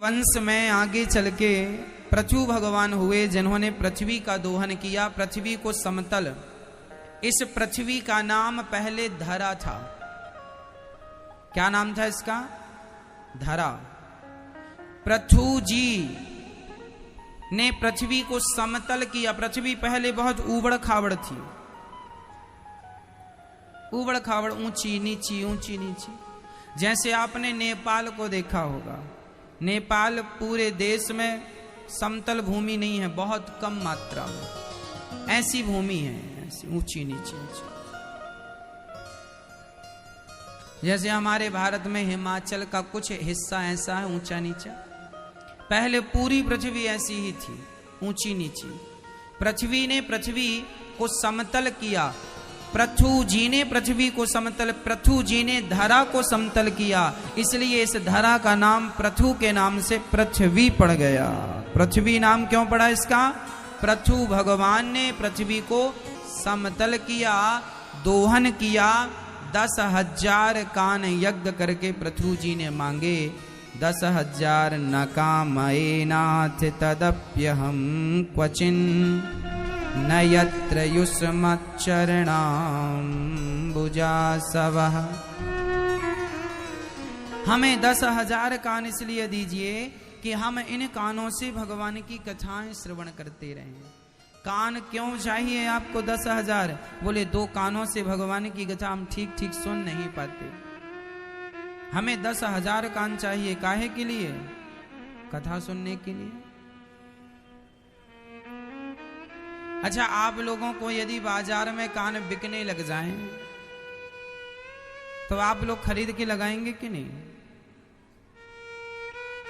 वंश में आगे चल के पृथु भगवान हुए जिन्होंने पृथ्वी का दोहन किया, पृथ्वी को समतल। इस पृथ्वी का नाम पहले धरा था। क्या नाम था इसका? धरा। पृथु जी ने पृथ्वी को समतल किया। पृथ्वी पहले बहुत ऊबड़ खाबड़ थी, ऊबड़ खाबड़, ऊंची नीची ऊंची नीची। जैसे आपने नेपाल को देखा होगा, नेपाल पूरे देश में समतल भूमि नहीं है, बहुत कम मात्रा में ऐसी भूमि है, ऐसी ऊंची नीची ऊंची। जैसे हमारे भारत में हिमाचल का कुछ हिस्सा ऐसा है ऊंचा नीचा। पहले पूरी पृथ्वी ऐसी ही थी, ऊंची नीची। पृथ्वी ने पृथ्वी को समतल किया। पृथु जी ने पृथ्वी को समतल, पृथु जी ने धरा को समतल किया, इसलिए इस धरा का नाम पृथु के नाम से पृथ्वी पड़ गया। पृथ्वी नाम क्यों पड़ा इसका? पृथु भगवान ने पृथ्वी को समतल किया, दोहन किया। 10,000 कान यज्ञ करके पृथु जी ने मांगे। 10,000 न कामयेनाथ तदप्यहं क्वचिन न यत्र युष्मच्चरणाम्बुजासवः। हमें 10,000 कान इसलिए दीजिए कि हम इन कानों से भगवान की कथाएं श्रवण करते रहें। कान क्यों चाहिए आपको 10,000? बोले 2 कानों से भगवान की कथा हम ठीक ठीक सुन नहीं पाते। हमें 10,000 कान चाहिए। काहे के लिए? कथा सुनने के लिए। अच्छा, आप लोगों को यदि बाजार में कान बिकने लग जाएं तो आप लोग खरीद के लगाएंगे कि नहीं?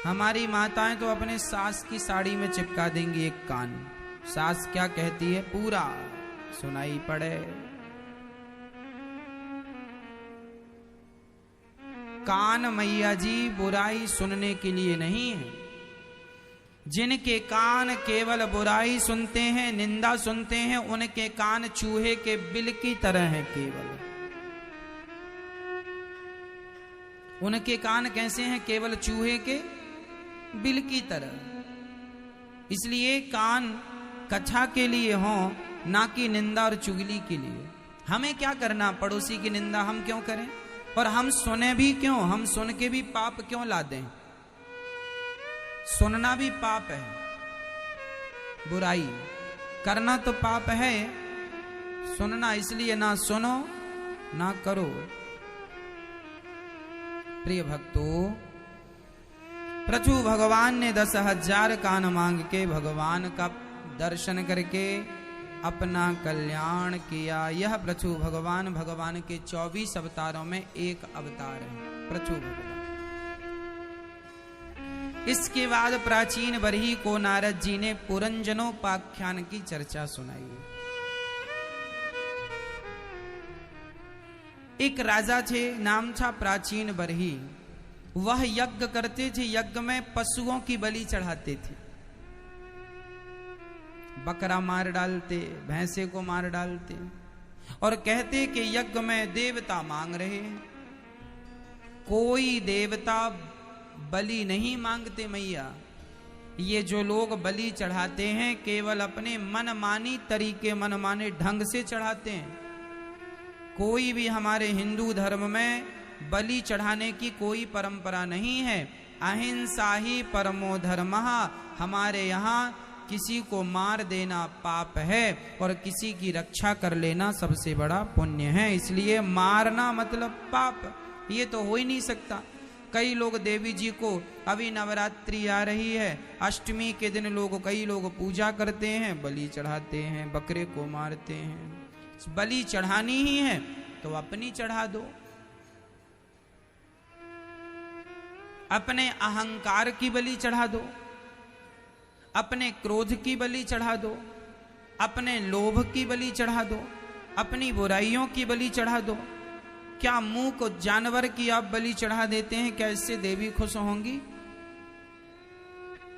हमारी माताएं तो अपने सास की साड़ी में चिपका देंगी एक कान। सास क्या कहती है पूरा सुनाई पड़े। कान मैया जी बुराई सुनने के लिए नहीं है। जिनके कान केवल बुराई सुनते हैं, निंदा सुनते हैं, उनके कान चूहे के बिल की तरह है। केवल उनके कान कैसे हैं? केवल चूहे के बिल की तरह। इसलिए कान कथा के लिए हो, ना कि निंदा और चुगली के लिए। हमें क्या करना? पड़ोसी की निंदा हम क्यों करें? और हम सुने भी क्यों? हम सुन के भी पाप क्यों ला दें? सुनना भी पाप है, बुराई करना तो पाप है, सुनना इसलिए ना सुनो ना करो। प्रिय भक्तों, पृथु भगवान ने 10,000 कान मांग के भगवान का दर्शन करके अपना कल्याण किया। यह पृथु भगवान, भगवान के 24 अवतारों में एक अवतार है पृथु भगवान। इसके बाद प्राचीन बरही को नारद जी ने पुरंजनोपाख्यान की चर्चा सुनाई। एक राजा थे, नाम था प्राचीन बरही। वह यज्ञ करते थे, यज्ञ में पशुओं की बलि चढ़ाते थे। बकरा मार डालते, भैंसे को मार डालते और कहते कि यज्ञ में देवता मांग रहे हैं। कोई देवता बलि नहीं मांगते मैया। ये जो लोग बलि चढ़ाते हैं केवल अपने मनमानी तरीके, मनमाने ढंग से चढ़ाते हैं। कोई भी हमारे हिंदू धर्म में बलि चढ़ाने की कोई परंपरा नहीं है। अहिंसा ही परमो धर्मः। हमारे यहाँ किसी को मार देना पाप है और किसी की रक्षा कर लेना सबसे बड़ा पुण्य है। इसलिए मारना मतलब पाप, ये तो हो ही नहीं सकता। कई लोग देवी जी को, अभी नवरात्रि आ रही है, अष्टमी के दिन कई लोग पूजा करते हैं, बलि चढ़ाते हैं, बकरे को मारते हैं। बलि चढ़ानी ही है तो अपनी चढ़ा दो। अपने अहंकार की बलि चढ़ा दो, अपने क्रोध की बलि चढ़ा दो, अपने लोभ की बलि चढ़ा दो, अपनी बुराइयों की बलि चढ़ा दो। क्या मुंह को जानवर की आप बलि चढ़ा देते हैं? क्या इससे देवी खुश होंगी?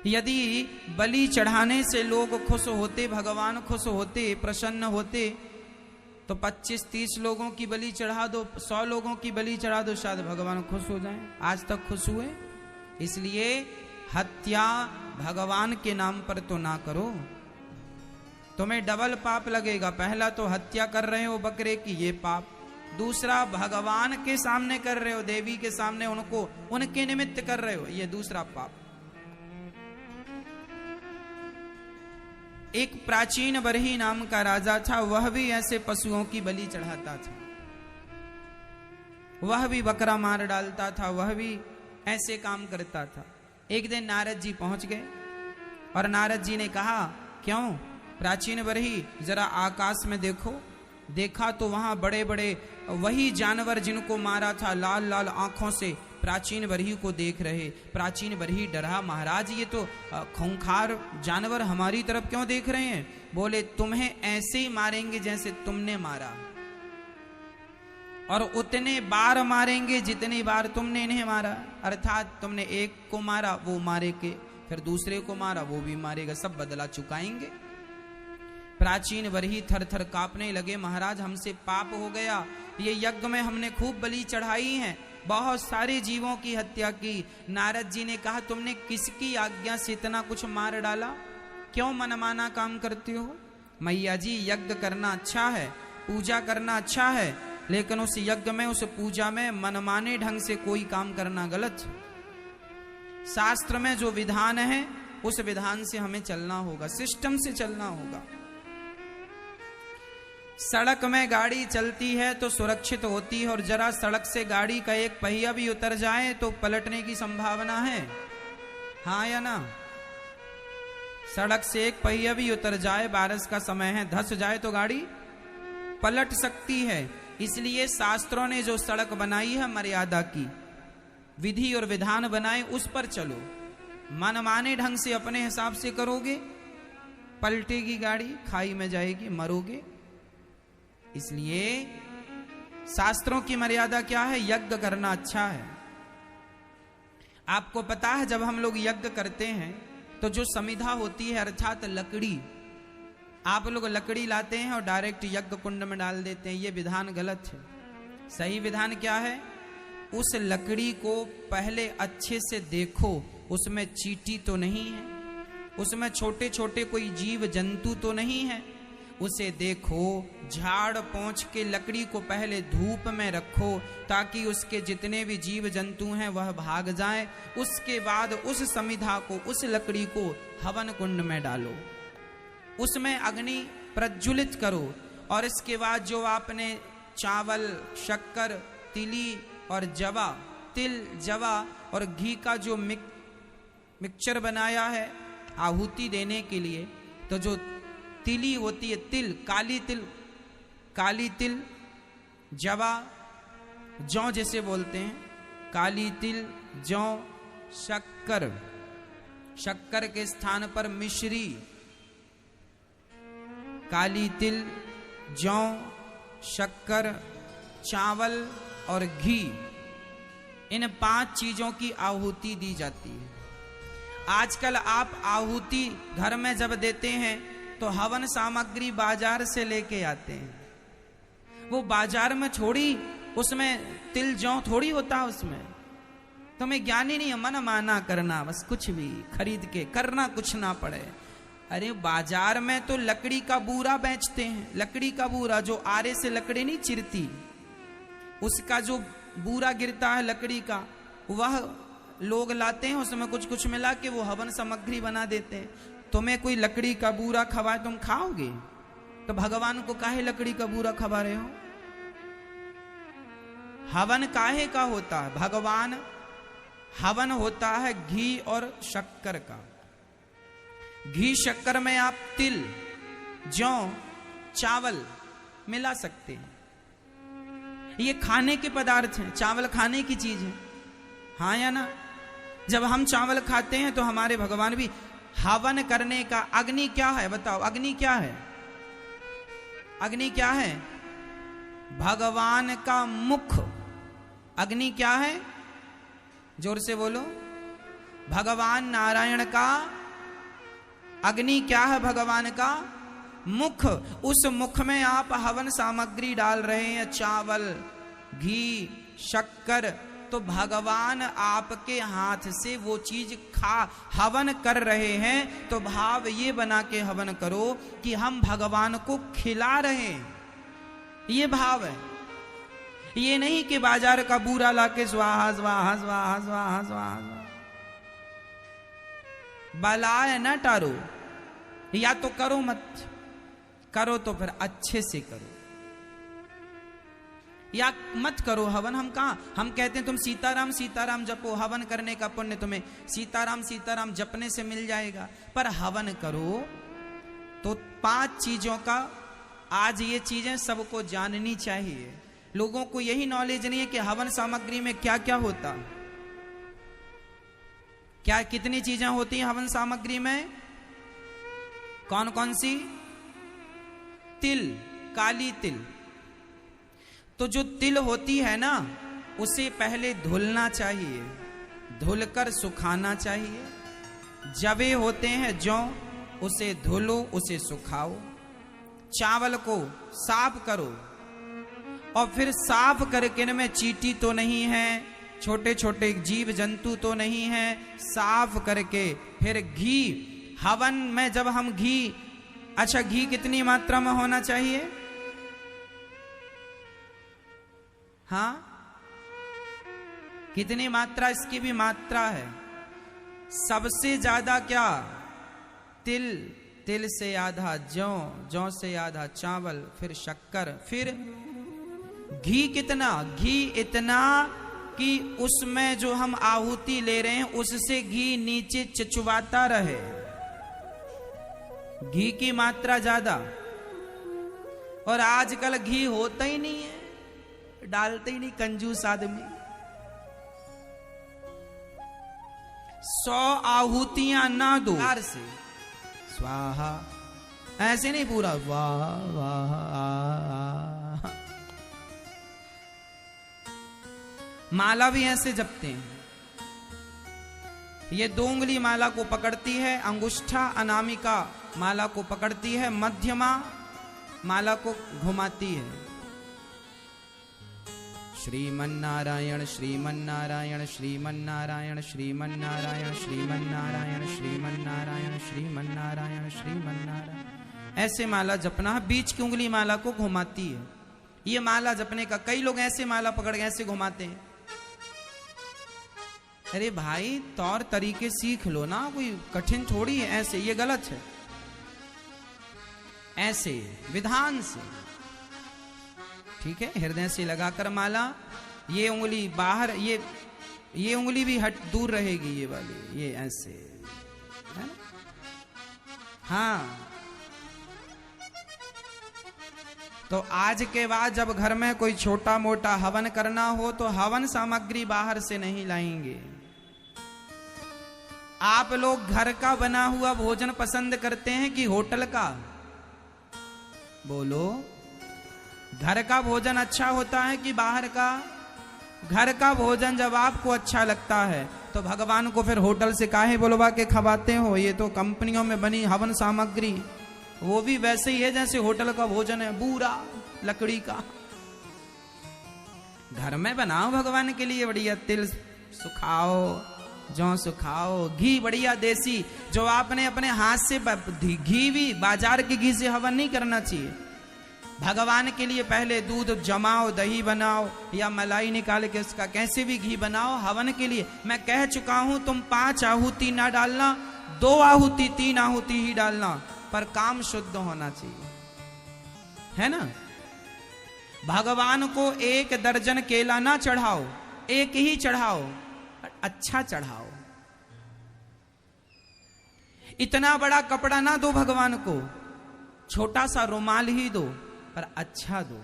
यदि बलि चढ़ाने से लोग खुश होते, भगवान खुश होते, प्रसन्न होते, तो 25-30 लोगों की बलि चढ़ा दो, 100 लोगों की बलि चढ़ा दो, शायद भगवान खुश हो जाएं। आज तक खुश हुए? इसलिए हत्या भगवान के नाम पर तो ना करो, तुम्हें डबल पाप लगेगा। पहला तो हत्या कर रहे हो बकरे की, ये पाप। दूसरा भगवान के सामने कर रहे हो, देवी के सामने उनको उनके निमित्त कर रहे हो, ये दूसरा पाप। एक प्राचीन बरही नाम का राजा था, वह भी ऐसे पशुओं की बलि चढ़ाता था, वह भी बकरा मार डालता था, वह भी ऐसे काम करता था। एक दिन नारद जी पहुंच गए और नारद जी ने कहा, क्यों प्राचीन बरही, जरा आकाश में देखो। देखा तो वहां बड़े बड़े वही जानवर जिनको मारा था, लाल लाल आंखों से प्राचीन बरही को देख रहे। प्राचीन बरही डरा, महाराज ये तो खूंखार जानवर हमारी तरफ क्यों देख रहे हैं? बोले, तुम्हें ऐसे ही मारेंगे जैसे तुमने मारा, और उतने बार मारेंगे जितनी बार तुमने इन्हें मारा। अर्थात तुमने एक को मारा, वो मारे के, फिर दूसरे को मारा, वो भी मारेगा, सब बदला चुकाएंगे। प्राचीन बरही थर थर कांपने लगे, महाराज हमसे पाप हो गया, ये यज्ञ में हमने खूब बलि चढ़ाई है, बहुत सारे जीवों की हत्या की। नारद जी ने कहा, तुमने किसकी आज्ञा से इतना कुछ मार डाला? क्यों मनमाना काम करते हो? मैया जी, यज्ञ करना अच्छा है, पूजा करना अच्छा है, लेकिन उस यज्ञ में, उस पूजा में मनमाने ढंग से कोई काम करना गलत। शास्त्र में जो विधान है उस विधान से हमें चलना होगा, सिस्टम से चलना होगा। सड़क में गाड़ी चलती है तो सुरक्षित होती है, और जरा सड़क से गाड़ी का एक पहिया भी उतर जाए तो पलटने की संभावना है, हाँ या ना? सड़क से एक पहिया भी उतर जाए, बारिश का समय है, धंस जाए तो गाड़ी पलट सकती है। इसलिए शास्त्रों ने जो सड़क बनाई है मर्यादा की, विधि और विधान बनाए, उस पर चलो। मनमाने ढंग से अपने हिसाब से करोगे, पलटेगी गाड़ी, खाई में जाएगी, मरोगे। इसलिए शास्त्रों की मर्यादा क्या है? यज्ञ करना अच्छा है। आपको पता है, जब हम लोग यज्ञ करते हैं तो जो समिधा होती है, अर्थात लकड़ी, आप लोग लकड़ी लाते हैं और डायरेक्ट यज्ञ कुंड में डाल देते हैं, ये विधान गलत है। सही विधान क्या है? उस लकड़ी को पहले अच्छे से देखो, उसमें चींटी तो नहीं है, उसमें छोटे छोटे कोई जीव जंतु तो नहीं है, उसे देखो, झाड़ पोंछ के लकड़ी को पहले धूप में रखो ताकि उसके जितने भी जीव जंतु हैं वह भाग जाएं। उसके बाद उस समिधा को, उस लकड़ी को हवन कुंड में डालो, उसमें अग्नि प्रज्वलित करो, और इसके बाद जो आपने चावल, शक्कर, तिली और जवा, तिल, जवा और घी का जो मिक्सचर बनाया है आहुति देने के लिए, तो जो तिली होती है, तिल, काली तिल, जवा, जौ जिसे बोलते हैं, काली तिल, जौ, शक्कर, शक्कर के स्थान पर मिश्री, काली तिल, जौ, शक्कर, चावल और घी, इन 5 चीजों की आहुति दी जाती है। आजकल आप आहुति घर में जब देते हैं तो हवन सामग्री बाजार से लेके आते हैं। वो बाजार में थोड़ी, उसमें तिल जौ थोड़ी होता है, उसमें तुम्हें ज्ञान ही नहीं है, मन माना करना, बस कुछ भी खरीद के करना, कुछ ना पड़े। अरे बाजार में तो लकड़ी का बूरा बेचते हैं, लकड़ी का बूरा, जो आरे से लकड़ी नहीं चिरती, उसका जो बूरा गिरता है लकड़ी का, वह लोग लाते हैं, उसमें कुछ कुछ मिला के वो हवन सामग्री बना देते हैं। तुम्हें कोई लकड़ी का बूरा खवाए, तुम खाओगे? तो भगवान को काहे लकड़ी का बूरा खवा रहे हो? हवन काहे का होता है? भगवान, हवन होता है घी और शक्कर का। घी शक्कर में आप तिल, जौ, चावल मिला सकते हैं, ये खाने के पदार्थ हैं, चावल खाने की चीज है, हाँ या ना? जब हम चावल खाते हैं तो हमारे भगवान भी, हवन करने का अग्नि क्या है बताओ? अग्नि क्या है? अग्नि क्या है? भगवान का मुख। अग्नि क्या है? जोर से बोलो। भगवान नारायण का अग्नि क्या है? भगवान का मुख। उस मुख में आप हवन सामग्री डाल रहे हैं, चावल, घी, शक्कर, तो भगवान आपके हाथ से वो चीज हवन कर रहे हैं, तो भाव ये बना के हवन करो कि हम भगवान को खिला रहे हैं, ये भाव है। ये नहीं कि बाजार का बूरा लाके स्वाहा स्वाहा स्वाहा स्वाहा स्वाहा, बलाए न टारो, या तो करो मत, करो तो फिर अच्छे से करो, या मत करो हवन। हम कहा, हम कहते हैं तुम सीताराम सीताराम जपो, हवन करने का पुण्य तुम्हें सीताराम सीताराम जपने से मिल जाएगा, पर हवन करो तो 5 चीजों का, आज ये चीजें सबको जाननी चाहिए। लोगों को यही नॉलेज नहीं है कि हवन सामग्री में क्या क्या होता, क्या कितनी चीजें होती हैं हवन सामग्री में, कौन कौन सी? तिल, काली तिल। तो जो तिल होती है ना, उसे पहले धुलना चाहिए, धुलकर सुखाना चाहिए। जवे होते हैं जौ, उसे धुलो, उसे सुखाओ। चावल को साफ करो, और फिर साफ करके इनमें चींटी तो नहीं है, छोटे छोटे जीव जंतु तो नहीं है, साफ करके फिर घी, हवन में जब हम घी, अच्छा घी कितनी मात्रा में होना चाहिए? हाँ, कितनी मात्रा? इसकी भी मात्रा है। सबसे ज्यादा क्या? तिल, तिल से आधा जौ, जौ से आधा चावल, फिर शक्कर, फिर घी कितना? घी इतना कि उसमें जो हम आहुति ले रहे हैं उससे घी नीचे चिचवाता रहे, घी की मात्रा ज्यादा। और आजकल घी होता ही नहीं है, डालते ही नहीं, कंजूस आदमी। 100 आहुतियां ना दो से स्वाहा, ऐसे नहीं पूरा वाह वाह। माला भी ऐसे जपते हैं। ये 2 उंगली माला को पकड़ती है, अंगुष्ठा अनामिका माला को पकड़ती है, मध्यमा माला को घुमाती है। श्रीमन्नारायण श्रीमन्नारायण श्रीमन्नारायण श्रीमन्नारायण श्रीमन्नारायण श्रीमन्नारायण श्रीमन्नारायण श्रीमन्नारायण, ऐसे माला जपना है। बीच की उंगली माला को घुमाती है। ये माला जपने का, कई लोग ऐसे माला पकड़ के ऐसे घुमाते हैं। अरे भाई, तौर तरीके सीख लो ना, कोई कठिन थोड़ी है ऐसे, ये गलत है। ऐसे विधान से, ठीक है, हृदय से लगाकर माला, ये उंगली बाहर, ये उंगली भी हट दूर रहेगी, ये वाली, ये ऐसे है? हाँ। तो आज के बाद जब घर में कोई छोटा मोटा हवन करना हो तो हवन सामग्री बाहर से नहीं लाएंगे। आप लोग घर का बना हुआ भोजन पसंद करते हैं कि होटल का? बोलो, घर का भोजन अच्छा होता है कि बाहर का? घर का भोजन जब आपको अच्छा लगता है तो भगवान को फिर होटल से काहे बुलवा के खवाते हो? ये तो कंपनियों में बनी हवन सामग्री, वो भी वैसे ही है जैसे होटल का भोजन है, बूरा लकड़ी का। घर में बनाओ भगवान के लिए, बढ़िया तिल सुखाओ, जौ सुखाओ, घी बढ़िया देसी, जो आपने अपने हाथ से, घी भी बाजार के घी से हवन नहीं करना चाहिए। भगवान के लिए पहले दूध जमाओ, दही बनाओ, या मलाई निकाल के उसका कैसे भी घी बनाओ हवन के लिए। मैं कह चुका हूं, तुम 5 आहुति ना डालना, 2 आहुति 3 आहुति ही डालना, पर काम शुद्ध होना चाहिए, है ना। भगवान को 1 दर्जन केला ना चढ़ाओ, 1 ही चढ़ाओ, अच्छा चढ़ाओ। इतना बड़ा कपड़ा ना दो भगवान को, छोटा सा रुमाल ही दो, पर अच्छा दो।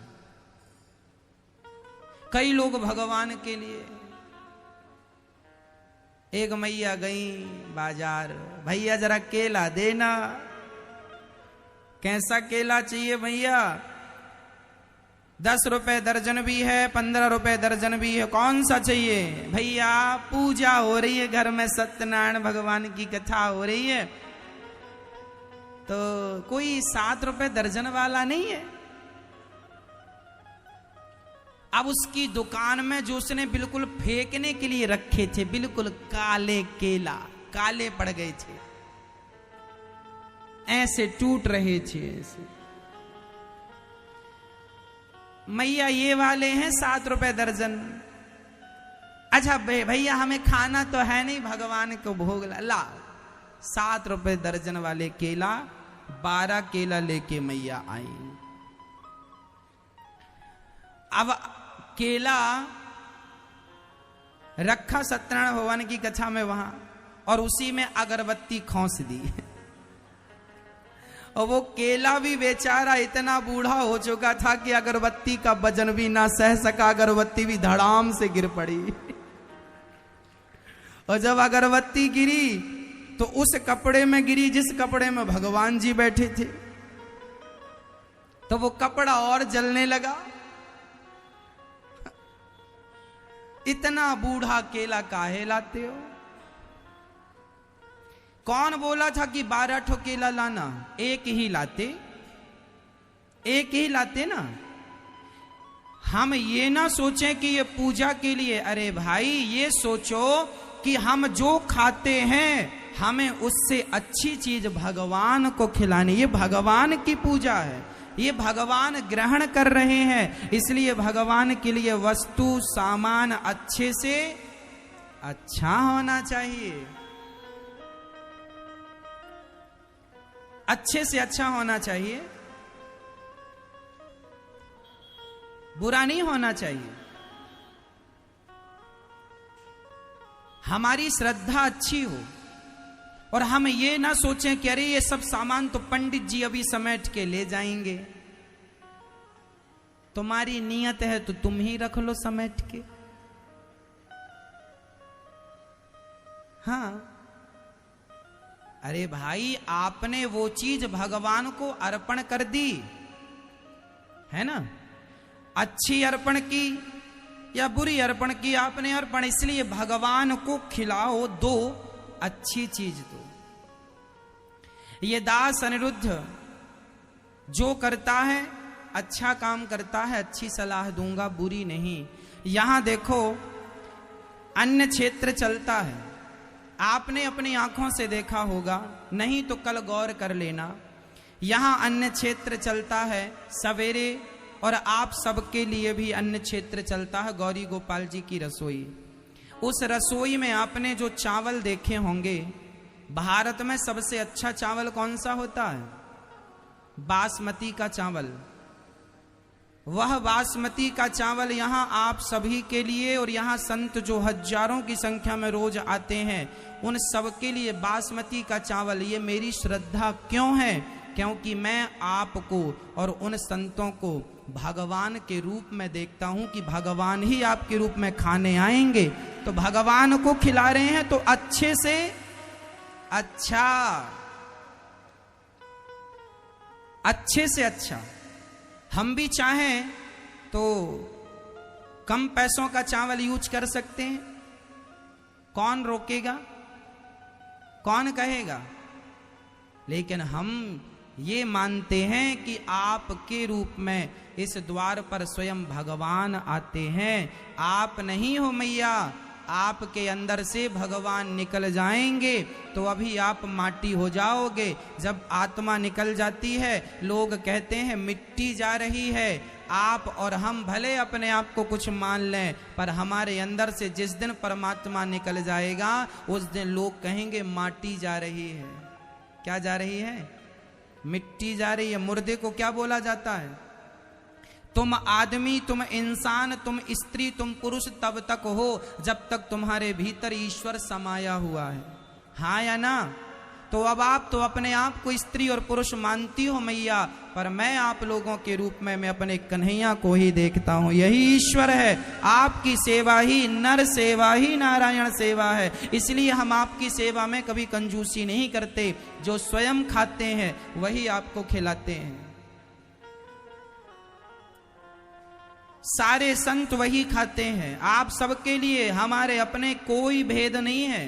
कई लोग भगवान के लिए, एक मैया गई बाजार, भैया जरा केला देना। कैसा केला चाहिए भैया? 10 रुपए दर्जन भी है, 15 रुपए दर्जन भी है, कौन सा चाहिए भैया? पूजा हो रही है घर में, सत्यनारायण भगवान की कथा हो रही है, तो कोई 7 रुपए दर्जन वाला नहीं है? अब उसकी दुकान में जो उसने बिल्कुल फेंकने के लिए रखे थे, बिल्कुल काले केला, काले पड़ गए थे, ऐसे टूट रहे थे ऐसे। मैया ये वाले हैं 7 रुपए दर्जन। अच्छा भैया हमें खाना तो है नहीं, भगवान को भोग ला। 7 रुपए दर्जन वाले केला, 12 केला लेके मैया आई। अब केला रखा सत्यनारायण भगवान की कथा में वहां, और उसी में अगरबत्ती खोस दी। और वो केला भी बेचारा इतना बूढ़ा हो चुका था कि अगरबत्ती का वजन भी ना सह सका, अगरबत्ती भी धड़ाम से गिर पड़ी। और जब अगरबत्ती गिरी तो उस कपड़े में गिरी जिस कपड़े में भगवान जी बैठे थे, तो वो कपड़ा और जलने लगा। इतना बूढ़ा केला काहे लाते हो? कौन बोला था कि 12 ठो केला लाना? एक ही लाते, एक ही लाते ना। हम ये ना सोचें कि ये पूजा के लिए, अरे भाई ये सोचो कि हम जो खाते हैं हमें उससे अच्छी चीज भगवान को खिलानी। ये भगवान की पूजा है, ये भगवान ग्रहण कर रहे हैं, इसलिए भगवान के लिए वस्तु सामान अच्छे से अच्छा होना चाहिए, अच्छे से अच्छा होना चाहिए, बुरा नहीं होना चाहिए। हमारी श्रद्धा अच्छी हो और हम ये ना सोचें कि अरे ये सब सामान तो पंडित जी अभी समेट के ले जाएंगे। तुम्हारी नियत है तो तुम ही रख लो समेट के। हाँ, अरे भाई आपने वो चीज भगवान को अर्पण कर दी है ना, अच्छी अर्पण की या बुरी अर्पण की, आपने अर्पण, इसलिए भगवान को खिलाओ, दो अच्छी चीज दो। ये दास अनिरुद्ध जो करता है अच्छा काम करता है, अच्छी सलाह दूंगा, बुरी नहीं। यहां देखो अन्य क्षेत्र चलता है, आपने अपनी आंखों से देखा होगा, नहीं तो कल गौर कर लेना। यहां अन्य क्षेत्र चलता है सवेरे, और आप सबके लिए भी अन्य क्षेत्र चलता है, गौरी गोपाल जी की रसोई। उस रसोई में आपने जो चावल देखे होंगे, भारत में सबसे अच्छा चावल कौन सा होता है? बासमती का चावल। वह बासमती का चावल यहाँ आप सभी के लिए, और यहाँ संत जो हजारों की संख्या में रोज आते हैं, उन सबके लिए बासमती का चावल। ये मेरी श्रद्धा क्यों है? क्योंकि मैं आपको और उन संतों को भगवान के रूप में देखता हूं कि भगवान ही आपके रूप में खाने आएंगे, तो भगवान को खिला रहे हैं तो अच्छे से अच्छा, अच्छे से अच्छा। हम भी चाहें तो कम पैसों का चावल यूज कर सकते हैं, कौन रोकेगा, कौन कहेगा? लेकिन हम ये मानते हैं कि आपके रूप में इस द्वार पर स्वयं भगवान आते हैं। आप नहीं हो मैया, आपके अंदर से भगवान निकल जाएंगे तो अभी आप माटी हो जाओगे। जब आत्मा निकल जाती है, लोग कहते हैं मिट्टी जा रही है। आप और हम भले अपने आप को कुछ मान लें, पर हमारे अंदर से जिस दिन परमात्मा निकल जाएगा, उस दिन लोग कहेंगे माटी जा रही है। क्या जा रही है? मिट्टी जा रही है। मुर्दे को क्या बोला जाता है? तुम आदमी, तुम इंसान, तुम स्त्री, तुम पुरुष तब तक हो जब तक तुम्हारे भीतर ईश्वर समाया हुआ है। हाँ या ना? तो अब आप तो अपने आप को स्त्री और पुरुष मानती हो मैया, पर मैं आप लोगों के रूप में मैं अपने कन्हैया को ही देखता हूं। यही ईश्वर है। आपकी सेवा ही नर सेवा ही नारायण सेवा है। इसलिए हम आपकी सेवा में कभी कंजूसी नहीं करते। जो स्वयं खाते हैं वही आपको खिलाते हैं। सारे संत वही खाते हैं। आप सबके लिए, हमारे अपने कोई भेद नहीं है।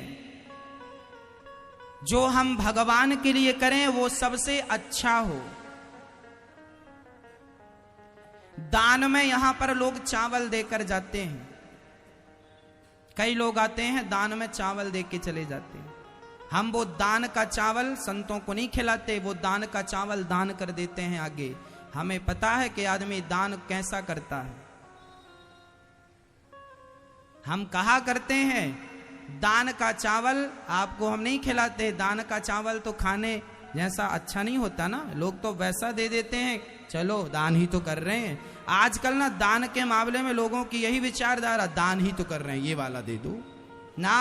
जो हम भगवान के लिए करें वो सबसे अच्छा हो। दान में यहां पर लोग चावल देकर जाते हैं। कई लोग आते हैं दान में चावल दे के चले जाते हैं। हम वो दान का चावल संतों को नहीं खिलाते, वो दान का चावल दान कर देते हैं आगे। हमें पता है कि आदमी दान कैसा करता है। हम कहा करते हैं दान का चावल आपको हम नहीं खिलाते, दान का चावल तो खाने जैसा अच्छा नहीं होता ना, लोग तो वैसा दे देते हैं, चलो दान ही तो कर रहे हैं। आजकल ना दान के मामले में लोगों की यही विचारधारा, दान ही तो कर रहे हैं, ये वाला दे दो ना।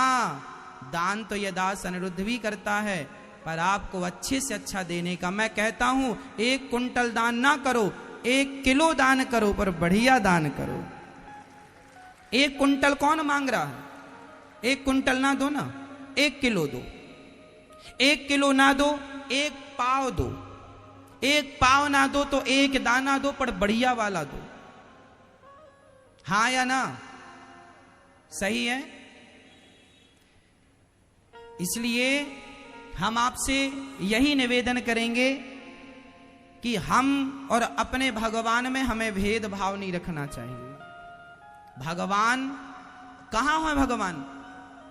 दान तो ये दास अनिरुद्ध भी करता है, पर आपको अच्छे से अच्छा देने का। मैं कहता हूं 1 कुंटल दान ना करो, 1 किलो दान करो, पर बढ़िया दान करो। 1 कुंटल कौन मांग रहा है? 1 कुंटल ना दो ना, 1 किलो दो। 1 किलो ना दो, 1 पाव दो। 1 पाव ना दो तो 1 दाना दो, पर बढ़िया वाला दो। हाँ या ना? सही है। इसलिए हम आपसे यही निवेदन करेंगे कि हम और अपने भगवान में हमें भेदभाव नहीं रखना चाहिए। भगवान कहां है? भगवान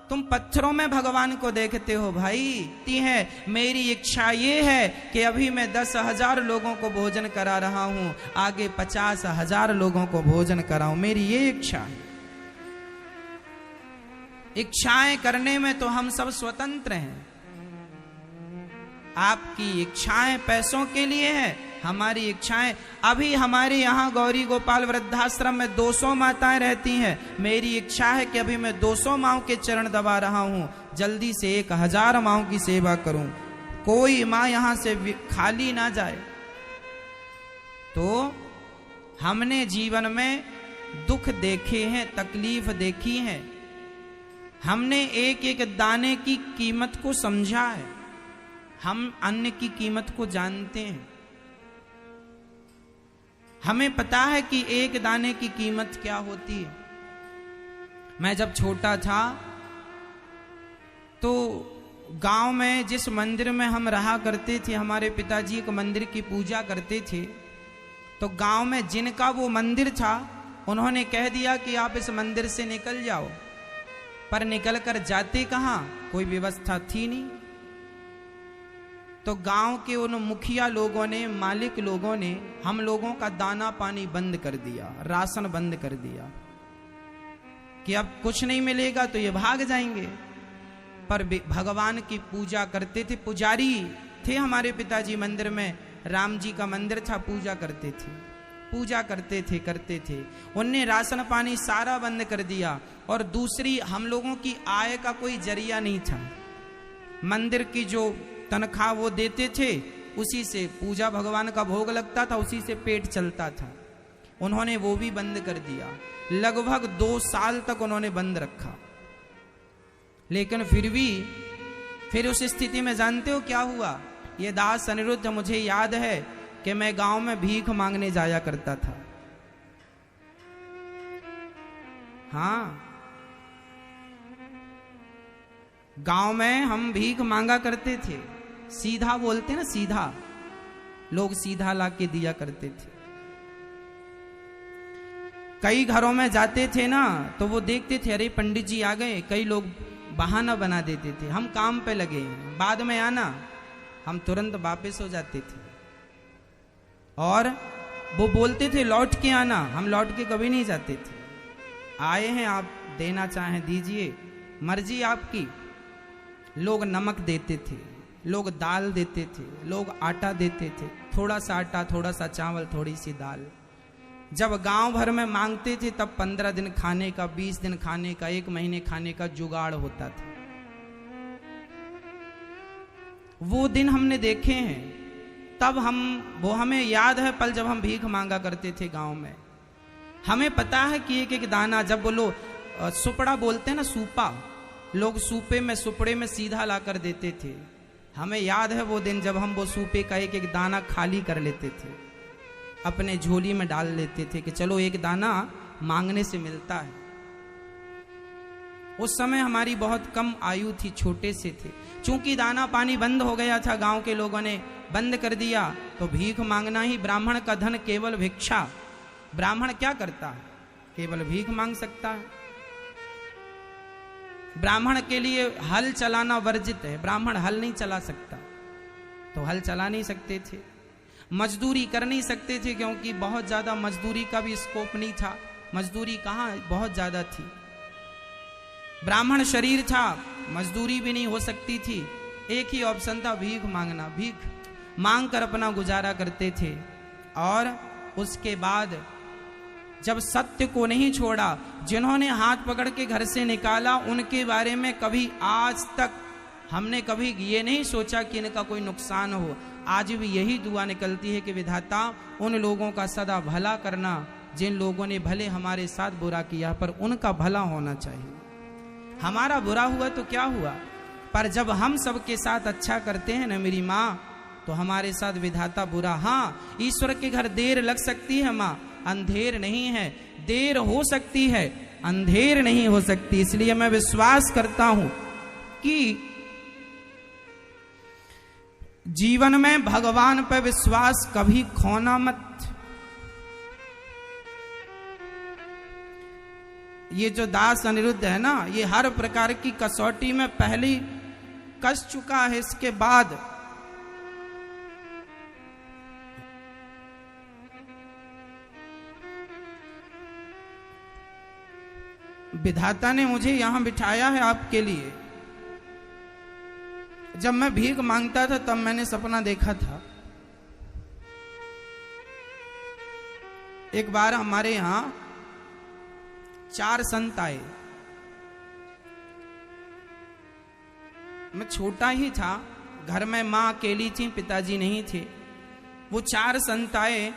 तुम पत्थरों में भगवान को देखते हो भाई। ती है मेरी इच्छा ये है कि अभी मैं 10,000 लोगों को भोजन करा रहा हूं, आगे 50,000 लोगों को भोजन कराऊं, मेरी ये इच्छा है। इच्छाएं करने में तो हम सब स्वतंत्र हैं। आपकी इच्छाएं पैसों के लिए है, हमारी इच्छाएं। अभी हमारे यहाँ गौरी गोपाल वृद्धाश्रम में 200 माताएं रहती हैं। मेरी इच्छा है कि अभी मैं 200 माओं के चरण दबा रहा हूं, जल्दी से 1000 माओं की सेवा करूं, कोई मां यहां से खाली ना जाए। तो हमने जीवन में दुख देखे हैं, तकलीफ देखी है, हमने एक एक दाने की कीमत को समझा है, हम अन्न की कीमत को जानते हैं। हमें पता है कि एक दाने की कीमत क्या होती है। मैं जब छोटा था तो गांव में जिस मंदिर में हम रहा करते थे, हमारे पिताजी एक मंदिर की पूजा करते थे, तो गांव में जिनका वो मंदिर था उन्होंने कह दिया कि आप इस मंदिर से निकल जाओ। पर निकल कर जाते कहां? कोई व्यवस्था थी नहीं। तो गांव के उन मुखिया लोगों ने, मालिक लोगों ने हम लोगों का दाना पानी बंद कर दिया, राशन बंद कर दिया कि अब कुछ नहीं मिलेगा तो ये भाग जाएंगे। पर भगवान की पूजा करते थे, पुजारी थे हमारे पिताजी मंदिर में, राम जी का मंदिर था, पूजा करते थे, पूजा करते थे। उनने राशन पानी सारा बंद कर दिया। और दूसरी, हम लोगों की आय का कोई जरिया नहीं था। मंदिर की जो तनख्वाह वो देते थे, उसी से पूजा भगवान का भोग लगता था, उसी से पेट चलता था। उन्होंने वो भी बंद कर दिया। लगभग 2 साल तक उन्होंने बंद रखा। लेकिन फिर उस स्थिति में जानते हो क्या हुआ? ये दास अनिरुद्ध, मुझे याद है कि मैं गांव में भीख मांगने जाया करता था। हाँ, गांव में हम भीख मांगा करते थे। सीधा बोलते ना, सीधा, लोग सीधा ला के दिया करते थे। कई घरों में जाते थे ना तो वो देखते थे, अरे पंडित जी आ गए, कई लोग बहाना बना देते थे, हम काम पे लगे हैं, बाद में आना। हम तुरंत वापस हो जाते थे। और वो बोलते थे लौट के आना, हम लौट के कभी नहीं जाते थे। आए हैं आप, देना चाहें दीजिए, मर्जी आपकी। लोग नमक देते थे, लोग दाल देते थे, लोग आटा देते थे, थोड़ा सा आटा, थोड़ा सा चावल, थोड़ी सी दाल। जब गांव भर में मांगते थे तब 15 दिन खाने का, 20 दिन खाने का, 1 महीने खाने का जुगाड़ होता था। वो दिन हमने देखे हैं। तब वो हमें याद है पल जब हम भीख मांगा करते थे गांव में। हमें पता है कि एक एक दाना, जब बोलो सुपड़ा बोलते हैं ना, सूपा, लोग सूपे में, सुपड़े में सीधा ला कर देते थे। हमें याद है वो दिन जब हम वो सूपे का एक एक दाना खाली कर लेते थे, अपने झोली में डाल लेते थे कि चलो एक दाना मांगने से मिलता है। उस समय हमारी बहुत कम आयु थी, छोटे से थे। चूंकि दाना पानी बंद हो गया था, गांव के लोगों ने बंद कर दिया, तो भीख मांगना ही, ब्राह्मण का धन केवल भिक्षा, ब्राह्मण क्या करता है? केवल भीख मांग सकता है। ब्राह्मण के लिए हल चलाना वर्जित है, ब्राह्मण हल नहीं चला सकता, तो हल चला नहीं सकते थे। मजदूरी कर नहीं सकते थे क्योंकि बहुत ज्यादा मजदूरी का भी स्कोप नहीं था, मजदूरी कहाँ बहुत ज्यादा थी। ब्राह्मण शरीर था, मजदूरी भी नहीं हो सकती थी, एक ही ऑप्शन था भीख मांगना। भीख मांग कर अपना गुजारा करते थे। और उसके बाद जब सत्य को नहीं छोड़ा, जिन्होंने हाथ पकड़ के घर से निकाला, उनके बारे में कभी आज तक हमने कभी ये नहीं सोचा कि इनका कोई नुकसान हो। आज भी यही दुआ निकलती है कि विधाता उन लोगों का सदा भला करना जिन लोगों ने भले हमारे साथ बुरा किया, पर उनका भला होना चाहिए। हमारा बुरा हुआ तो क्या हुआ, पर जब हम सबके साथ अच्छा करते हैं ना मेरी माँ, तो हमारे साथ विधाता बुरा, हाँ ईश्वर के घर देर लग सकती है माँ, अंधेर नहीं है। देर हो सकती है, अंधेर नहीं हो सकती। इसलिए मैं विश्वास करता हूं कि जीवन में भगवान पर विश्वास कभी खोना मत। ये जो दास अनिरुद्ध है ना, ये हर प्रकार की कसौटी में पहले कस चुका है, इसके बाद विधाता ने मुझे यहां बिठाया है आपके लिए। जब मैं भीख मांगता था तब मैंने सपना देखा था। एक बार हमारे यहां 4 संत आए, मैं छोटा ही था, घर में माँ अकेली थी, पिताजी नहीं थे। वो 4 संत आए,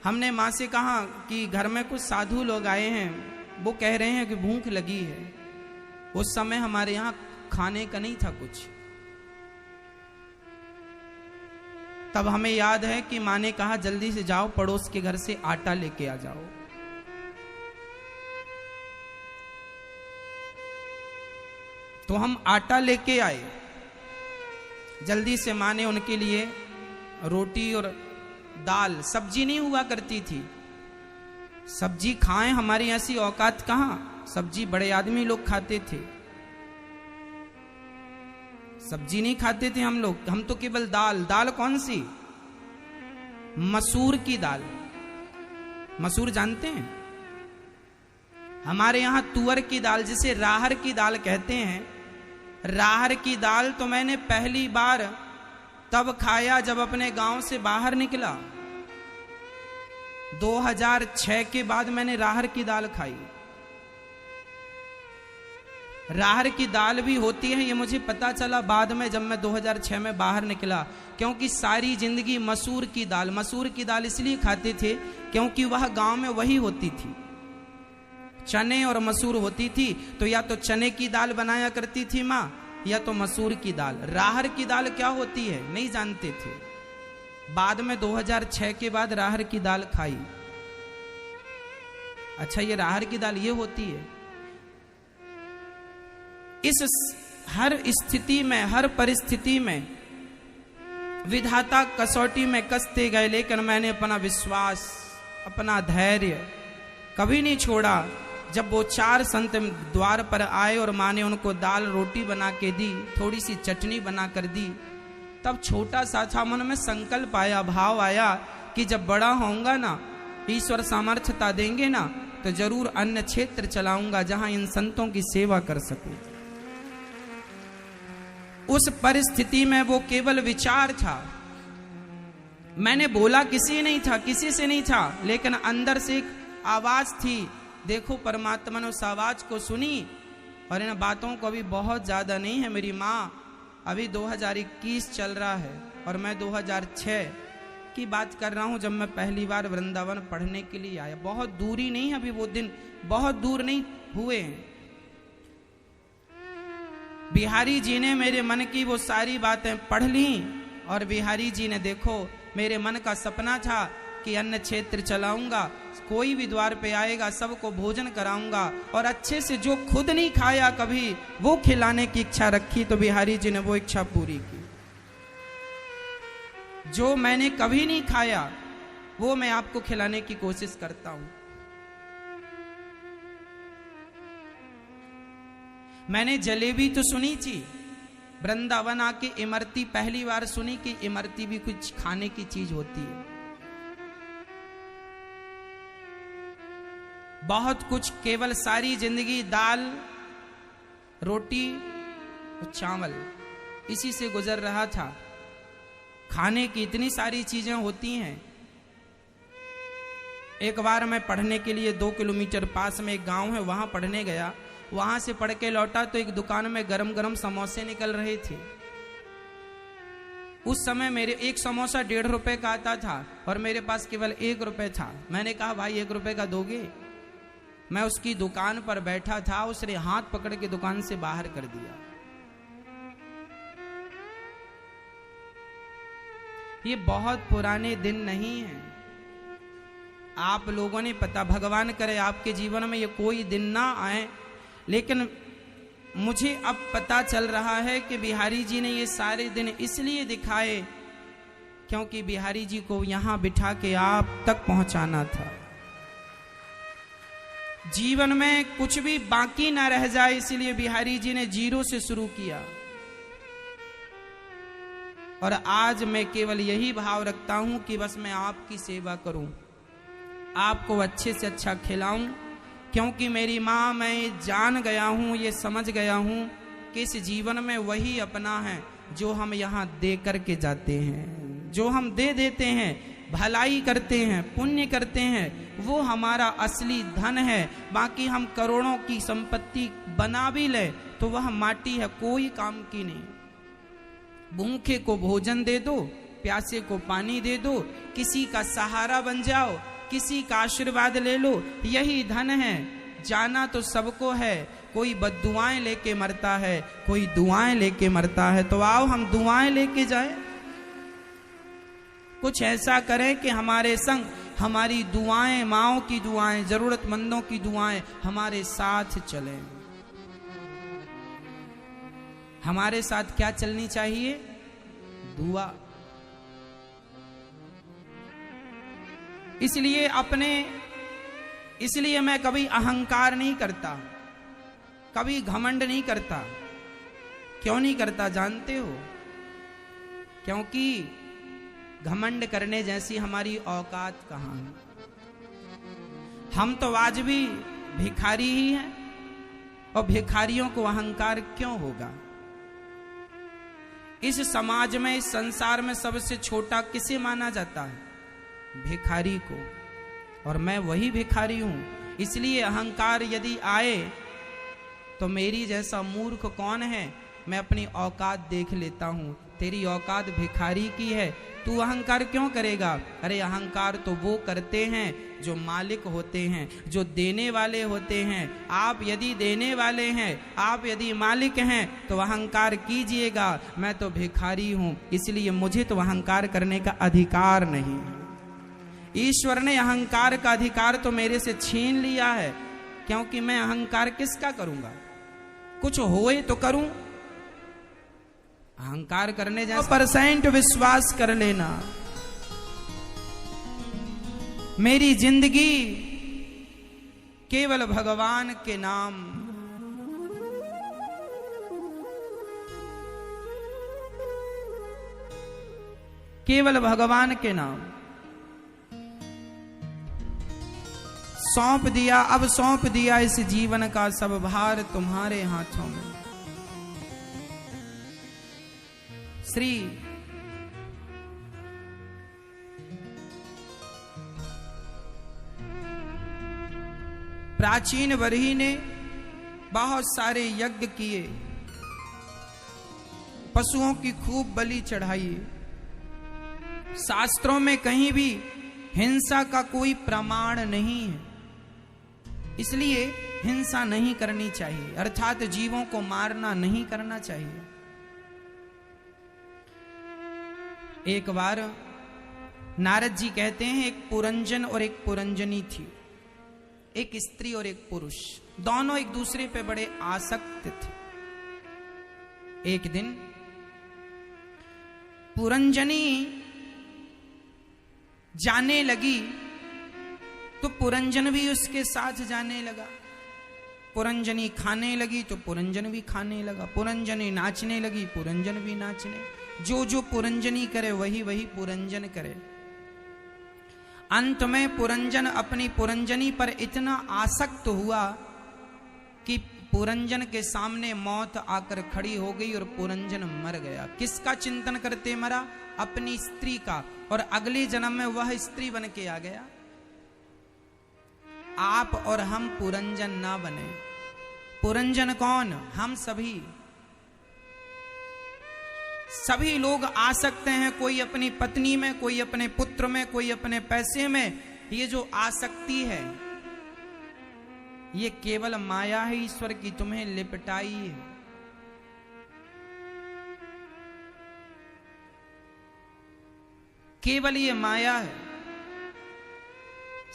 हमने माँ से कहा कि घर में कुछ साधु लोग आए हैं, वो कह रहे हैं कि भूख लगी है। उस समय हमारे यहाँ खाने का नहीं था कुछ। तब हमें याद है कि माँ ने कहा जल्दी से जाओ पड़ोस के घर से आटा लेके आ जाओ। तो हम आटा लेके आए, जल्दी से माँ ने उनके लिए रोटी और दाल, सब्जी नहीं हुआ करती थी। सब्जी खाएं, हमारी ऐसी औकात कहां, सब्जी बड़े आदमी लोग खाते थे, सब्जी नहीं खाते थे हम लोग। हम तो केवल दाल। दाल कौन सी? मसूर की दाल। मसूर जानते हैं? हमारे यहां तुअर की दाल, जिसे राहर की दाल कहते हैं। राहर की दाल तो मैंने पहली बार तब खाया जब अपने गांव से बाहर निकला। 2006 के बाद मैंने राहर की दाल खाई। राहर की दाल भी होती है ये मुझे पता चला बाद में, जब मैं 2006 में बाहर निकला। क्योंकि सारी जिंदगी मसूर की दाल इसलिए खाते थे क्योंकि वह गांव में वही होती थी, चने और मसूर होती थी। तो या तो चने की दाल बनाया करती थी माँ, या तो मसूर की दाल। राहर की दाल क्या होती है नहीं जानते थे। बाद में 2006 के बाद राहर की दाल खाई। अच्छा, ये राहर की दाल ये होती है। इस हर स्थिति में, हर परिस्थिति में विधाता कसौटी में कसते गए, लेकिन मैंने अपना विश्वास, अपना धैर्य कभी नहीं छोड़ा। जब वो 4 संत द्वार पर आए और माँ ने उनको दाल रोटी बना के दी, थोड़ी सी चटनी बना कर दी, तब छोटा सा था, मन में संकल्प आया, भाव आया कि जब बड़ा होऊंगा ना, ईश्वर सामर्थ्यता देंगे ना, तो जरूर अन्य क्षेत्र चलाऊंगा जहां इन संतों की सेवा कर सकूं। उस परिस्थिति में वो केवल विचार था, मैंने बोला किसी नहीं था, किसी से नहीं था, लेकिन अंदर से एक आवाज थी। देखो परमात्मा ने उस आवाज को सुनी। और इन बातों को अभी बहुत ज्यादा नहीं है मेरी माँ, अभी 2021 चल रहा है और मैं 2006 की बात कर रहा हूं, जब मैं पहली बार वृंदावन पढ़ने के लिए आया। बहुत दूरी नहीं है, अभी वो दिन बहुत दूर नहीं हुए हैं। बिहारी जी ने मेरे मन की वो सारी बातें पढ़ ली और बिहारी जी ने, देखो मेरे मन का सपना था कि अन्य क्षेत्र चलाऊंगा, कोई भी द्वार पे आएगा सबको भोजन कराऊंगा और अच्छे से जो खुद नहीं खाया कभी वो खिलाने की इच्छा रखी। तो बिहारी जी ने वो इच्छा पूरी की। जो मैंने कभी नहीं खाया वो मैं आपको खिलाने की कोशिश करता हूं। मैंने जलेबी तो सुनी थी, वृंदावन आके इमरती पहली बार सुनी कि इमरती भी कुछ खाने की चीज होती है। बहुत कुछ, केवल सारी जिंदगी दाल रोटी और चावल इसी से गुजर रहा था। खाने की इतनी सारी चीजें होती हैं। एक बार मैं पढ़ने के लिए 2 किलोमीटर पास में एक गांव है, वहां पढ़ने गया। वहां से पढ़ के लौटा तो एक दुकान में गरम गरम समोसे निकल रहे थे। उस समय मेरे एक समोसा 1.5 रुपए का आता था और मेरे पास केवल 1 रुपए था। मैंने कहा भाई 1 रुपए का दोगे? मैं उसकी दुकान पर बैठा था, उसने हाथ पकड़ के दुकान से बाहर कर दिया। ये बहुत पुराने दिन नहीं है। आप लोगों ने पता, भगवान करे आपके जीवन में ये कोई दिन ना आए, लेकिन मुझे अब पता चल रहा है कि बिहारी जी ने ये सारे दिन इसलिए दिखाए क्योंकि बिहारी जी को यहां बिठा के आप तक पहुंचाना था। जीवन में कुछ भी बाकी ना रह जाए, इसलिए बिहारी जी ने 0 से शुरू किया। और आज मैं केवल यही भाव रखता हूं कि बस मैं आपकी सेवा करूं, आपको अच्छे से अच्छा खिलाऊं, क्योंकि मेरी मां, मैं जान गया हूं, ये समझ गया हूं कि इस जीवन में वही अपना है जो हम यहां दे करके जाते हैं। जो हम दे देते हैं, भलाई करते हैं, पुण्य करते हैं, वो हमारा असली धन है। बाकी हम करोड़ों की संपत्ति बना भी ले तो वह माटी है, कोई काम की नहीं। भूखे को भोजन दे दो, प्यासे को पानी दे दो, किसी का सहारा बन जाओ, किसी का आशीर्वाद ले लो, यही धन है। जाना तो सबको है, कोई बद्दुआएं लेके मरता है, कोई दुआएं लेके मरता है। तो आओ हम दुआएं लेके जाएं, कुछ ऐसा करें कि हमारे संग हमारी दुआएं, माओ की दुआएं, जरूरतमंदों की दुआएं हमारे साथ चलें। हमारे साथ क्या चलनी चाहिए? दुआ। इसलिए मैं कभी अहंकार नहीं करता, कभी घमंड नहीं करता। क्यों नहीं करता जानते हो? क्योंकि घमंड करने जैसी हमारी औकात कहां है। हम तो आज भी भिखारी ही हैं, और भिखारियों को अहंकार क्यों होगा? इस समाज में, इस संसार में सबसे छोटा किसे माना जाता है? भिखारी को। और मैं वही भिखारी हूं। इसलिए अहंकार यदि आए तो मेरी जैसा मूर्ख कौन है? मैं अपनी औकात देख लेता हूं। तेरी औकात भिखारी की है, तू अहंकार क्यों करेगा? अरे अहंकार तो वो करते हैं जो मालिक होते हैं, जो देने वाले होते हैं। आप यदि देने वाले हैं, आप यदि मालिक हैं, तो अहंकार कीजिएगा। मैं तो भिखारी हूं, इसलिए मुझे तो अहंकार करने का अधिकार नहीं है। ईश्वर ने अहंकार का अधिकार तो मेरे से छीन लिया है, क्योंकि मैं अहंकार किसका करूंगा? कुछ होए तो करूं। अहंकार करने जैसा 100% विश्वास कर लेना। मेरी जिंदगी केवल भगवान के नाम, केवल भगवान के नाम सौंप दिया। अब सौंप दिया इस जीवन का सब भार तुम्हारे हाथों में। श्री प्राचीन वरही ने बहुत सारे यज्ञ किए, पशुओं की खूब बलि चढ़ाई। शास्त्रों में कहीं भी हिंसा का कोई प्रमाण नहीं है, इसलिए हिंसा नहीं करनी चाहिए, अर्थात जीवों को मारना नहीं करना चाहिए। एक बार नारद जी कहते हैं, एक पुरंजन और एक पुरंजनी थी, एक स्त्री और एक पुरुष, दोनों एक दूसरे पे बड़े आसक्त थे। एक दिन पुरंजनी जाने लगी तो पुरंजन भी उसके साथ जाने लगा। पुरंजनी खाने लगी तो पुरंजन भी खाने लगा। पुरंजनी नाचने लगी, पुरंजन भी नाचने। जो जो पुरंजनी करे वही वही पुरंजन करे। अंत में पुरंजन अपनी पुरंजनी पर इतना आसक्त हुआ कि पुरंजन के सामने मौत आकर खड़ी हो गई और पुरंजन मर गया। किसका चिंतन करते मरा? अपनी स्त्री का। और अगले जन्म में वह स्त्री बन के आ गया। आप और हम पुरंजन ना बने। पुरंजन कौन? हम सभी। सभी लोग आ सकते हैं, कोई अपनी पत्नी में, कोई अपने पुत्र में, कोई अपने पैसे में। ये जो आसक्ति है ये केवल माया है ईश्वर की तुम्हें लिपटाई है। केवल ये माया है।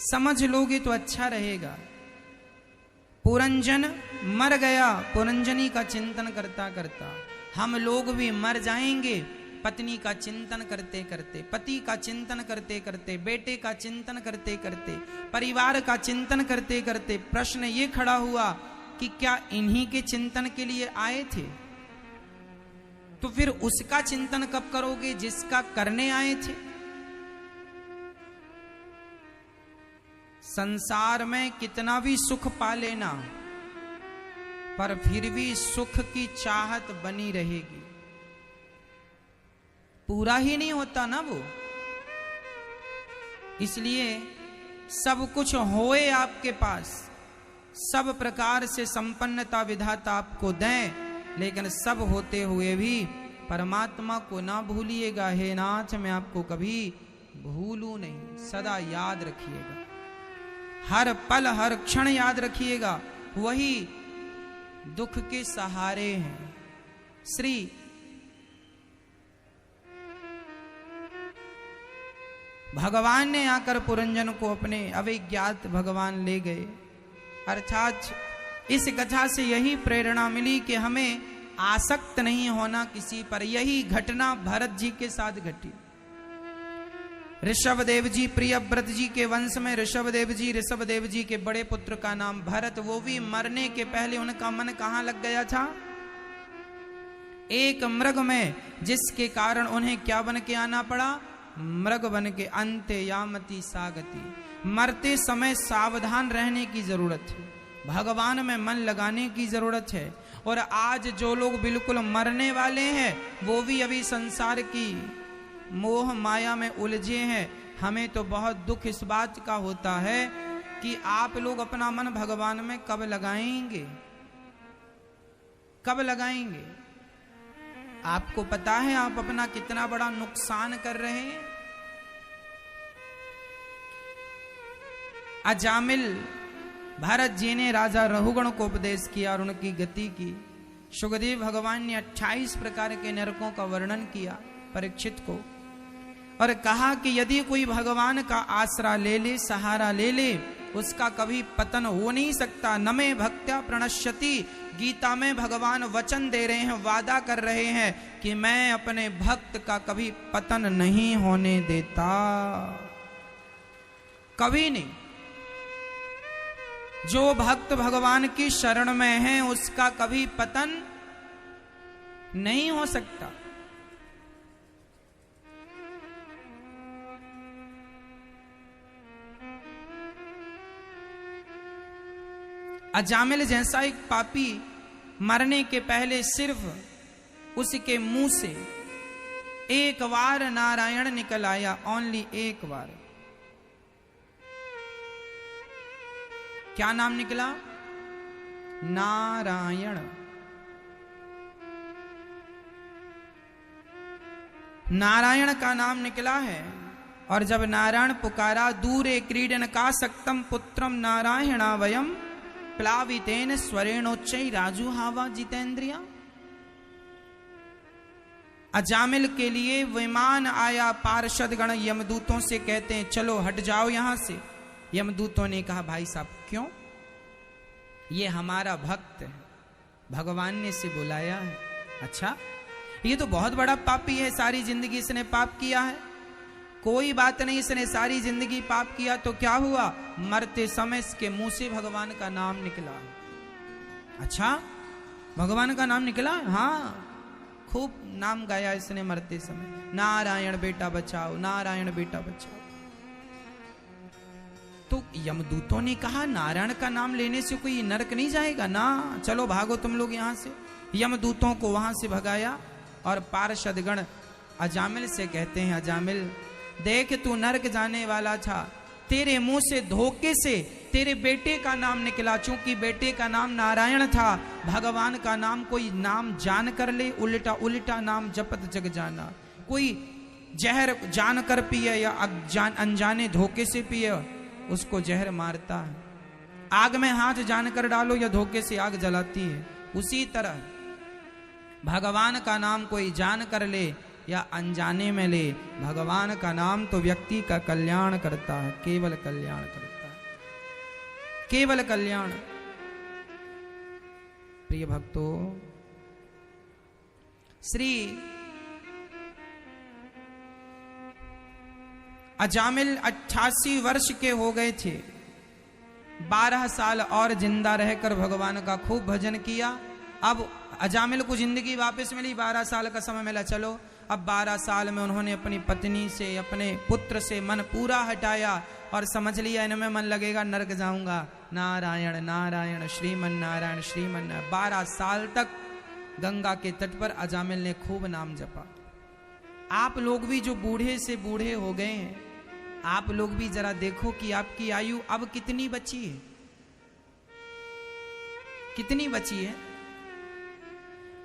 समझ लोगे तो अच्छा रहेगा। पुरंजन मर गया पुरंजनी का चिंतन करता करता। हम लोग भी मर जाएंगे पत्नी का चिंतन करते करते, पति का चिंतन करते करते, बेटे का चिंतन करते करते, परिवार का चिंतन करते करते। प्रश्न ये खड़ा हुआ कि क्या इन्हीं के चिंतन के लिए आए थे? तो फिर उसका चिंतन कब करोगे जिसका करने आए थे? संसार में कितना भी सुख पा लेना पर फिर भी सुख की चाहत बनी रहेगी। पूरा ही नहीं होता ना वो। इसलिए सब कुछ होए आपके पास, सब प्रकार से संपन्नता विधाता आपको दें, लेकिन सब होते हुए भी परमात्मा को ना भूलिएगा। हे नाथ, मैं आपको कभी भूलूं नहीं, सदा याद रखिएगा। हर पल हर क्षण याद रखिएगा। वही दुख के सहारे हैं। श्री भगवान ने आकर पुरंजन को अपने अविज्ञात भगवान ले गए। अर्थात इस कथा से यही प्रेरणा मिली कि हमें आसक्त नहीं होना किसी पर। यही घटना भरत जी के साथ घटी। ऋषभदेव जी, प्रियव्रत जी के वंश में ऋषभदेव जी के बड़े पुत्र का नाम भरत। वो भी मरने के पहले उनका मन कहां लग गया था? एक मृग में, जिसके कारण उन्हें क्या बन के आना पड़ा? मृग बन के। अंते यामति सागति। मरते समय सावधान रहने की जरूरत है, भगवान में मन लगाने की जरूरत है। और आज जो लोग बिल्कुल मरने वाले हैं वो भी अभी संसार की मोह माया में उलझे हैं। हमें तो बहुत दुख इस बात का होता है कि आप लोग अपना मन भगवान में कब लगाएंगे? कब लगाएंगे? आपको पता है आप अपना कितना बड़ा नुकसान कर रहे हैं। अजामिल भरत जी ने राजा रहुगण को उपदेश किया और उनकी गति की। सुखदेव भगवान ने 28 प्रकार के नरकों का वर्णन किया परीक्षित को और कहा कि यदि कोई भगवान का आसरा ले ले, सहारा ले ले, उसका कभी पतन हो नहीं सकता। न में भक्त्या प्रणश्यति। गीता में भगवान वचन दे रहे हैं, वादा कर रहे हैं कि मैं अपने भक्त का कभी पतन नहीं होने देता, कभी नहीं। जो भक्त भगवान की शरण में है उसका कभी पतन नहीं हो सकता। अजामिल जैसा एक पापी मरने के पहले सिर्फ उसके मुंह से एक बार नारायण निकल आया, ओनली एक बार। क्या नाम निकला? नारायण। नारायण का नाम निकला है। और जब नारायण पुकारा, दूरे क्रीडन का सक्तम पुत्रम नारायणा वयम प्लावितेन स्वरेणोच्चै राजू हावा जितेंद्रिया। अजामिल के लिए विमान आया, पार्षद गण यमदूतों से कहते हैं चलो हट जाओ यहां से। यमदूतों ने कहा भाई साहब क्यों? ये हमारा भक्त है, भगवान ने इसे बुलाया है। अच्छा, ये तो बहुत बड़ा पापी है, सारी जिंदगी इसने पाप किया है। कोई बात नहीं, इसने सारी जिंदगी पाप किया तो क्या हुआ, मरते समय इसके मुंह से भगवान का नाम निकला। अच्छा, भगवान का नाम निकला? हाँ, खूब नाम गाया इसने मरते समय, नारायण बेटा बचाओ, नारायण बेटा बचाओ। तो यमदूतों ने कहा नारायण का नाम लेने से कोई नरक नहीं जाएगा ना, चलो भागो तुम लोग यहां से। यमदूतों को वहां से भगाया और पार्षदगण अजामिल से कहते हैं, अजामिल देख तू नरक जाने वाला था, तेरे मुंह से धोखे से तेरे बेटे का नाम निकला। चूंकि बेटे का नाम नारायण था, भगवान का नाम कोई नाम जान कर ले, उल्टा उल्टा नाम जपत जग जाना। कोई जहर जान कर पिए या अनजाने धोखे से पिए, उसको जहर मारता है। आग में हाथ जान कर डालो या धोखे से आग जलाती है। उसी तरह भगवान का नाम कोई जान कर ले या अनजाने में ले, भगवान का नाम तो व्यक्ति का कल्याण करता है, केवल कल्याण करता है, केवल कल्याण। प्रिय भक्तों, श्री अजामिल 88 वर्ष के हो गए थे। 12 साल और जिंदा रहकर भगवान का खूब भजन किया। अब अजामिल को जिंदगी वापस मिली, 12 साल का समय मिला। चलो अब 12 साल में उन्होंने अपनी पत्नी से, अपने पुत्र से मन पूरा हटाया और समझ लिया इनमें मन लगेगा नरक जाऊंगा, नारायण नारायण श्रीमन नारायण श्रीमन नारायण। 12 साल तक गंगा के तट पर अजामिल ने खूब नाम जपा। आप लोग भी जो बूढ़े से बूढ़े हो गए हैं, आप लोग भी जरा देखो कि आपकी आयु अब कितनी बची है, कितनी बची है।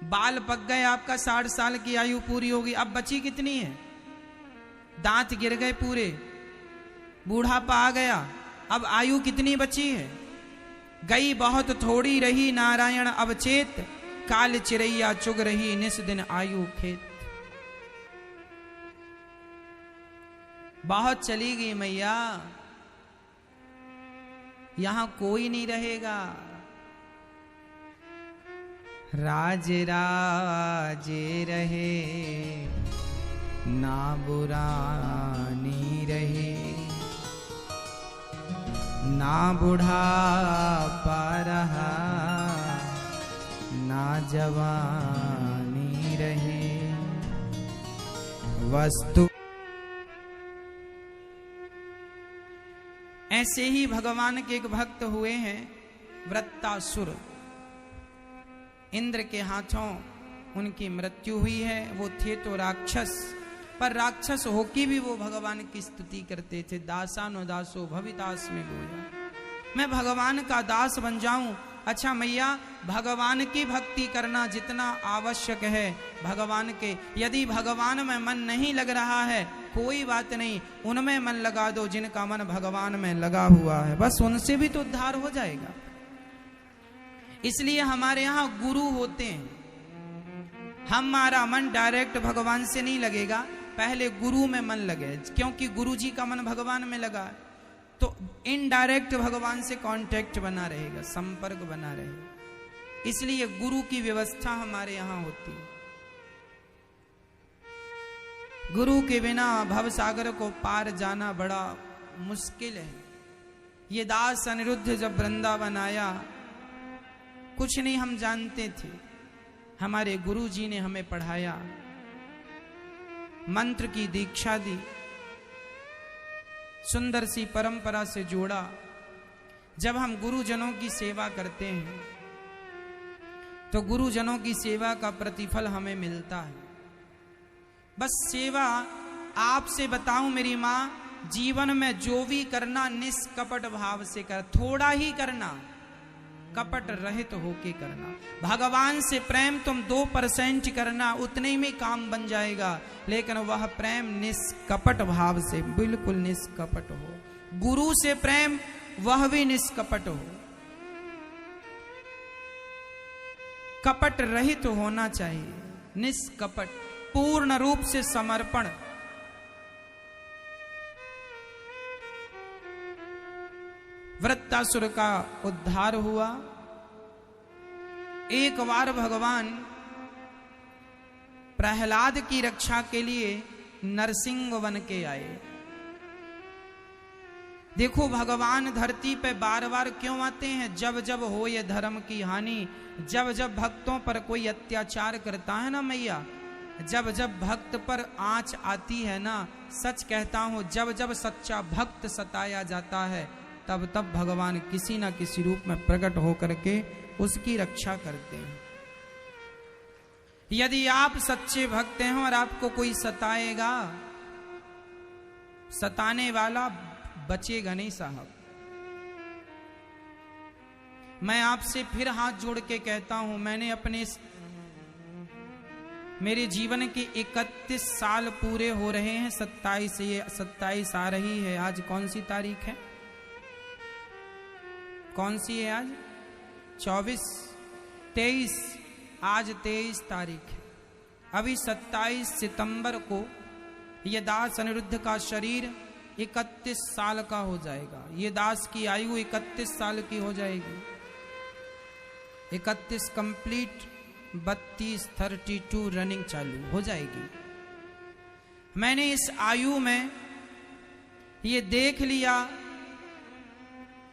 बाल पक गए, आपका 60 साल की आयु पूरी होगी, अब बची कितनी है। दांत गिर गए पूरे, बूढ़ापा आ गया, अब आयु कितनी बची है। गई बहुत थोड़ी रही नारायण अवचेत, काल चिरैया चुग रही निस दिन आयु खेत। बहुत चली गई मैया, यहां कोई नहीं रहेगा। राजे राजे रहे ना बुरानी रहे, ना बुढ़ापा रहा ना जवानी रहे। वस्तु ऐसे ही भगवान के एक भक्त हुए हैं वृत्तासुर। इंद्र के हाथों उनकी मृत्यु हुई है। वो थे तो राक्षस, पर राक्षस होके भी वो भगवान की स्तुति करते थे। दासानो दासो भविदास में बोला, मैं भगवान का दास बन जाऊं। अच्छा मैया, भगवान की भक्ति करना जितना आवश्यक है भगवान के, यदि भगवान में मन नहीं लग रहा है कोई बात नहीं, उनमें मन लगा दो जिनका मन भगवान में लगा हुआ है, बस उनसे भी तो उद्धार हो जाएगा। इसलिए हमारे यहाँ गुरु होते हैं। हमारा मन डायरेक्ट भगवान से नहीं लगेगा, पहले गुरु में मन लगे, क्योंकि गुरु जी का मन भगवान में लगा तो इनडायरेक्ट भगवान से कांटेक्ट बना रहेगा, संपर्क बना रहेगा। इसलिए गुरु की व्यवस्था हमारे यहाँ होती है। गुरु के बिना भव सागर को पार जाना बड़ा मुश्किल है। ये दास अनिरुद्ध जब वृंदावन आया, कुछ नहीं हम जानते थे, हमारे गुरु जी ने हमें पढ़ाया, मंत्र की दीक्षा दी, सुंदर सी परंपरा से जोड़ा। जब हम गुरुजनों की सेवा करते हैं तो गुरुजनों की सेवा का प्रतिफल हमें मिलता है। बस सेवा आपसे बताऊं मेरी माँ, जीवन में जो भी करना निष्कपट भाव से कर, थोड़ा ही करना, कपट रहित होके करना। भगवान से प्रेम तुम 2% करना, उतने में काम बन जाएगा, लेकिन वह प्रेम निष्कपट भाव से, बिल्कुल निष्कपट हो। गुरु से प्रेम वह भी निष्कपट हो, कपट रहित होना चाहिए, निष्कपट, पूर्ण रूप से समर्पण। वृत्तासुर का उद्धार हुआ। एक बार भगवान प्रहलाद की रक्षा के लिए नरसिंह बन के आए। देखो भगवान धरती पे बार बार क्यों आते हैं? जब जब हो ये धर्म की हानि, जब जब भक्तों पर कोई अत्याचार करता है ना मैया, जब जब भक्त पर आंच आती है ना, सच कहता हूं जब जब सच्चा भक्त सताया जाता है, तब तब भगवान किसी ना किसी रूप में प्रकट होकर के उसकी रक्षा करते हैं। यदि आप सच्चे भक्त हैं और आपको कोई सताएगा, सताने वाला बचेगा नहीं साहब। मैं आपसे फिर हाथ जोड़ के कहता हूं, मैंने अपने मेरे जीवन के 31 साल पूरे हो रहे हैं, 27 आ रही है। आज कौन सी तारीख है? कौन सी है आज? 24, 23, आज 23 तारीख है। अभी 27 सितंबर को ये दास अनिरुद्ध का शरीर 31 साल का हो जाएगा। ये दास की आयु 31 साल की हो जाएगी। 31 कंप्लीट, 32, 32 रनिंग चालू हो जाएगी। मैंने इस आयु में ये देख लिया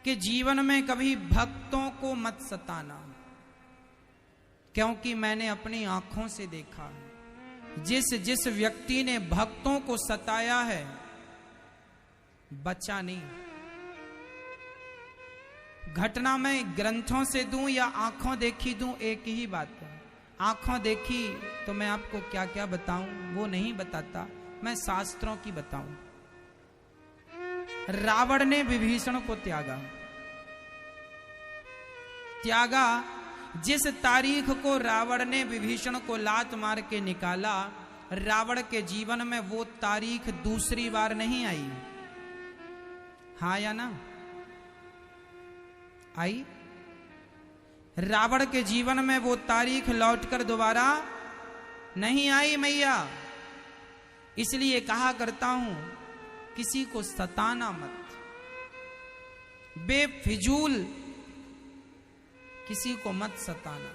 कि जीवन में कभी भक्तों को मत सताना, क्योंकि मैंने अपनी आंखों से देखा जिस जिस व्यक्ति ने भक्तों को सताया है बचा नहीं। घटना मैं ग्रंथों से दूं या आंखों देखी दूं, एक ही बात है। आंखों देखी तो मैं आपको क्या क्या बताऊं, वो नहीं बताता, मैं शास्त्रों की बताऊं। रावण ने विभीषण को त्यागा। जिस तारीख को रावण ने विभीषण को लात मार के निकाला, रावण के जीवन में वो तारीख दूसरी बार नहीं आई। हाँ या ना? आई? रावण के जीवन में वो तारीख लौटकर दोबारा नहीं आई मैया। इसलिए कहा करता हूं, किसी को सताना मत, बेफिजूल किसी को मत सताना।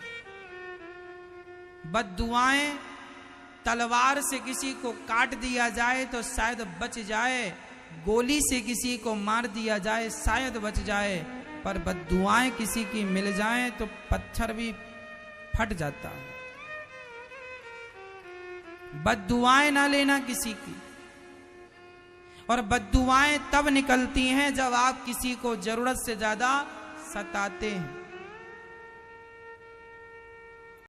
बद्दुआएं, तलवार से किसी को काट दिया जाए तो शायद बच जाए, गोली से किसी को मार दिया जाए शायद बच जाए, पर बद्दुआएं किसी की मिल जाए तो पत्थर भी फट जाता है। बद्दुआएं ना लेना किसी की। और बद्दुआएं तब निकलती हैं जब आप किसी को जरूरत से ज्यादा सताते हैं।